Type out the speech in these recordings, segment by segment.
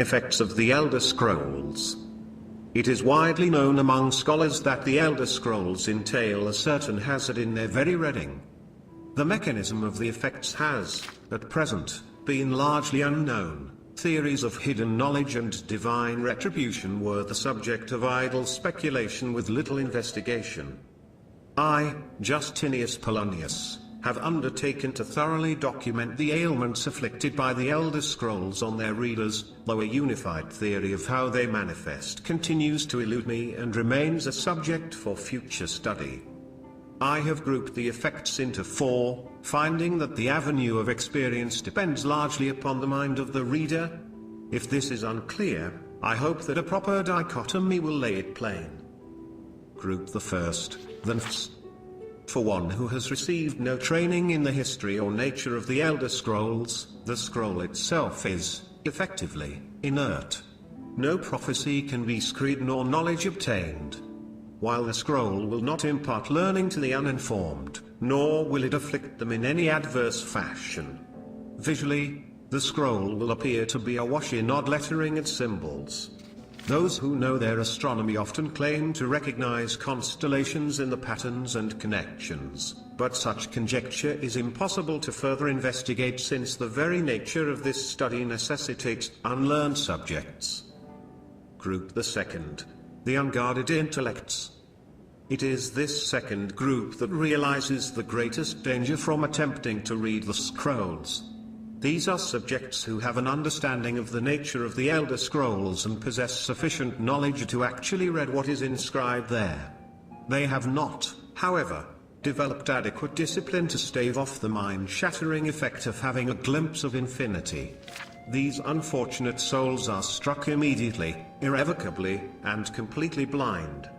Effects of the Elder Scrolls. It is widely known among scholars that the Elder Scrolls entail a certain hazard in their very reading. The mechanism of the effects has, at present, been largely unknown. Theories of hidden knowledge and divine retribution were the subject of idle speculation with little investigation. I, Justinius Polonius, have undertaken to thoroughly document the ailments afflicted by the Elder Scrolls on their readers, though a unified theory of how they manifest continues to elude me and remains a subject for future study. I have grouped the effects into 4, finding that the avenue of experience depends largely upon the mind of the reader. If this is unclear, I hope that a proper dichotomy will lay it plain. Group the first, the nfs. For one who has received no training in the history or nature of the Elder Scrolls, the scroll itself is, effectively, inert. No prophecy can be screed nor knowledge obtained. While the scroll will not impart learning to the uninformed, nor will it afflict them in any adverse fashion. Visually, the scroll will appear to be awash in odd lettering and symbols. Those who know their astronomy often claim to recognize constellations in the patterns and connections, but such conjecture is impossible to further investigate since the very nature of this study necessitates unlearned subjects. Group the second, the unguarded intellects. It is this second group that realizes the greatest danger from attempting to read the scrolls. These are subjects who have an understanding of the nature of the Elder Scrolls and possess sufficient knowledge to actually read what is inscribed there. They have not, however, developed adequate discipline to stave off the mind-shattering effect of having a glimpse of infinity. These unfortunate souls are struck immediately, irrevocably, and completely blind.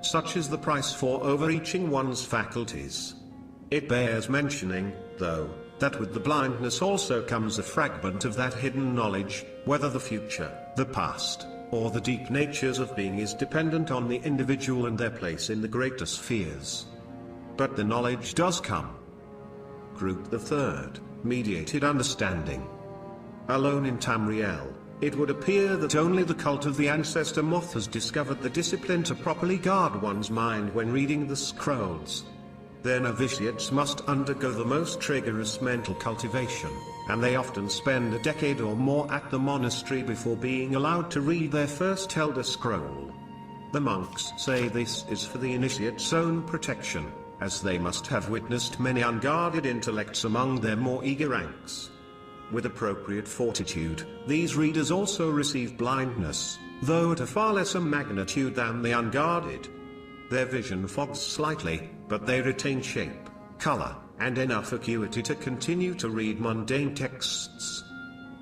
Such is the price for overreaching one's faculties. It bears mentioning, though, that with the blindness also comes a fragment of that hidden knowledge, whether the future, the past, or the deep natures of being is dependent on the individual and their place in the greater spheres. But the knowledge does come. Group the third, mediated understanding. Alone in Tamriel, it would appear that only the cult of the ancestor moth has discovered the discipline to properly guard one's mind when reading the scrolls. Their novitiates must undergo the most rigorous mental cultivation, and they often spend a decade or more at the monastery before being allowed to read their first Elder Scroll. The monks say this is for the initiate's own protection, as they must have witnessed many unguarded intellects among their more eager ranks. With appropriate fortitude, these readers also receive blindness, though at a far lesser magnitude than the unguarded. Their vision fogs slightly, but they retain shape, color, and enough acuity to continue to read mundane texts.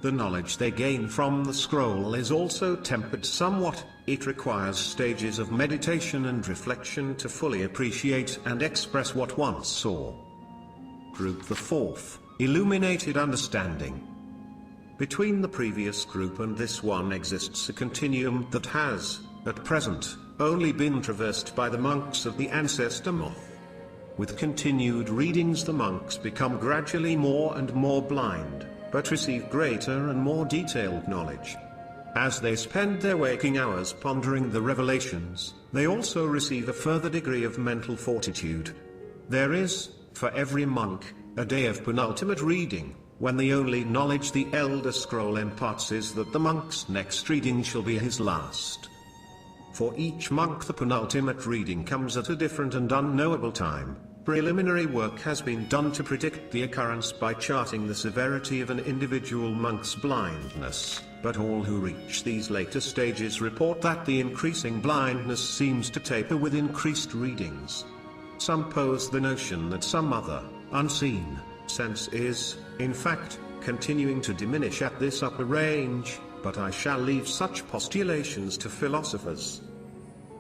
The knowledge they gain from the scroll is also tempered somewhat. It requires stages of meditation and reflection to fully appreciate and express what one saw. Group the fourth, illuminated understanding. Between the previous group and this one exists a continuum that has, at present, only been traversed by the monks of the ancestor moth. With continued readings the monks become gradually more and more blind, but receive greater and more detailed knowledge. As they spend their waking hours pondering the revelations, they also receive a further degree of mental fortitude. There is, for every monk, a day of penultimate reading, when the only knowledge the Elder Scroll imparts is that the monk's next reading shall be his last. For each monk the penultimate reading comes at a different and unknowable time. Preliminary work has been done to predict the occurrence by charting the severity of an individual monk's blindness, but all who reach these later stages report that the increasing blindness seems to taper with increased readings. Some pose the notion that some other, unseen, sense is, in fact, continuing to diminish at this upper range, but I shall leave such postulations to philosophers.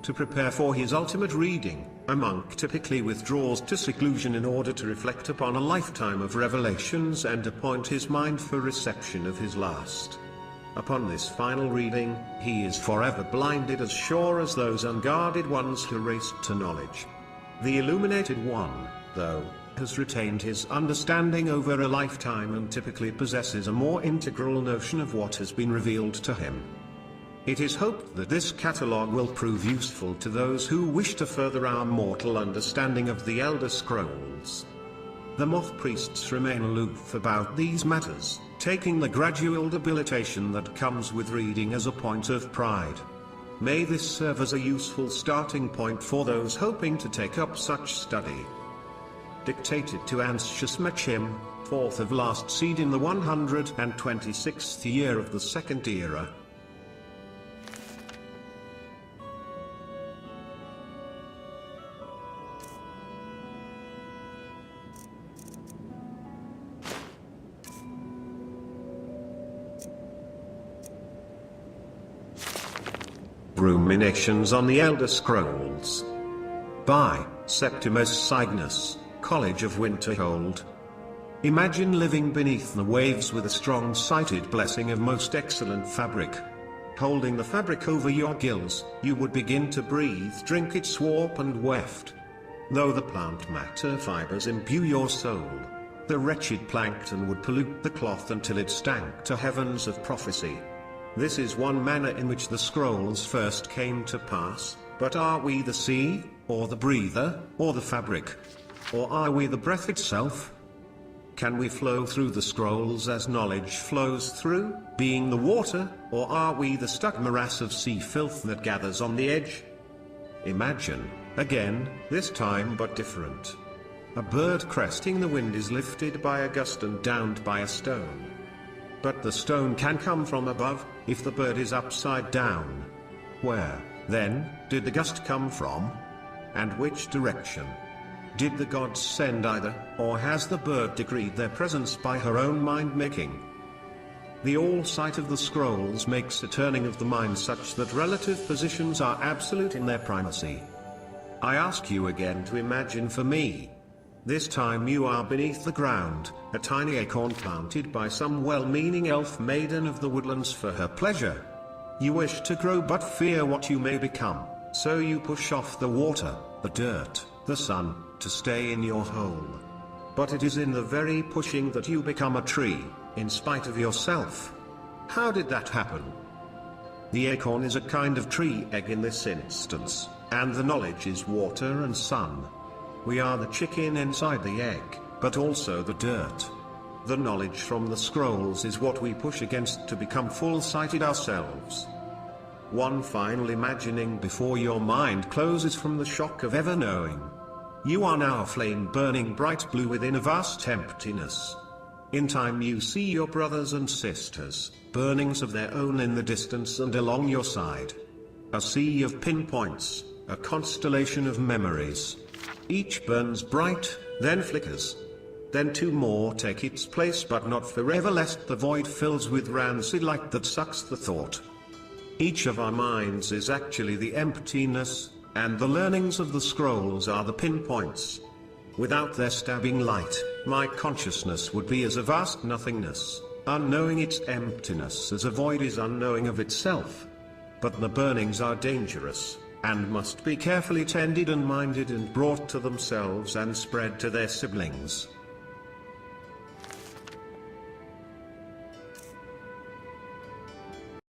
To prepare for his ultimate reading, a monk typically withdraws to seclusion in order to reflect upon a lifetime of revelations and appoint his mind for reception of his last. Upon this final reading, he is forever blinded as sure as those unguarded ones who raced to knowledge. The illuminated one, though, has retained his understanding over a lifetime and typically possesses a more integral notion of what has been revealed to him. It is hoped that this catalogue will prove useful to those who wish to further our mortal understanding of the Elder Scrolls. The moth priests remain aloof about these matters, taking the gradual debilitation that comes with reading as a point of pride. May this serve as a useful starting point for those hoping to take up such study. Dictated to Sjors, 4th of last seed in the 126th year of the Second Era. Ruminations on the Elder Scrolls. By Septimus Cygnus, College of Winterhold. Imagine living beneath the waves with a strong-sighted blessing of most excellent fabric. Holding the fabric over your gills, you would begin to breathe, drink its warp and weft. Though the plant matter fibers imbue your soul, the wretched plankton would pollute the cloth until it stank to heavens of prophecy. This is one manner in which the scrolls first came to pass, but are we the sea, or the breather, or the fabric? Or are we the breath itself? Can we flow through the scrolls as knowledge flows through, being the water, or are we the stuck morass of sea filth that gathers on the edge? Imagine, again, this time but different. A bird cresting the wind is lifted by a gust and downed by a stone. But the stone can come from above, if the bird is upside down. Where, then, did the gust come from? And which direction? Did the gods send either, or has the bird decreed their presence by her own mind-making? The all-sight of the scrolls makes a turning of the mind such that relative positions are absolute in their primacy. I ask you again to imagine for me. This time you are beneath the ground, a tiny acorn planted by some well-meaning elf maiden of the woodlands for her pleasure. You wish to grow but fear what you may become, so you push off the water, the dirt, the sun, to stay in your hole. But it is in the very pushing that you become a tree, in spite of yourself. How did that happen? The acorn is a kind of tree egg in this instance, and the knowledge is water and sun. We are the chicken inside the egg, but also the dirt. The knowledge from the scrolls is what we push against to become full-sighted ourselves. One final imagining before your mind closes from the shock of ever knowing. You are now a flame burning bright blue within a vast emptiness. In time you see your brothers and sisters, burnings of their own in the distance and along your side. A sea of pinpoints, a constellation of memories. Each burns bright, then flickers. Then two more take its place, but not forever, lest the void fills with rancid light that sucks the thought. Each of our minds is actually the emptiness, and the learnings of the scrolls are the pinpoints. Without their stabbing light, my consciousness would be as a vast nothingness, unknowing its emptiness as a void is unknowing of itself. But the burnings are dangerous, and must be carefully tended and minded and brought to themselves and spread to their siblings.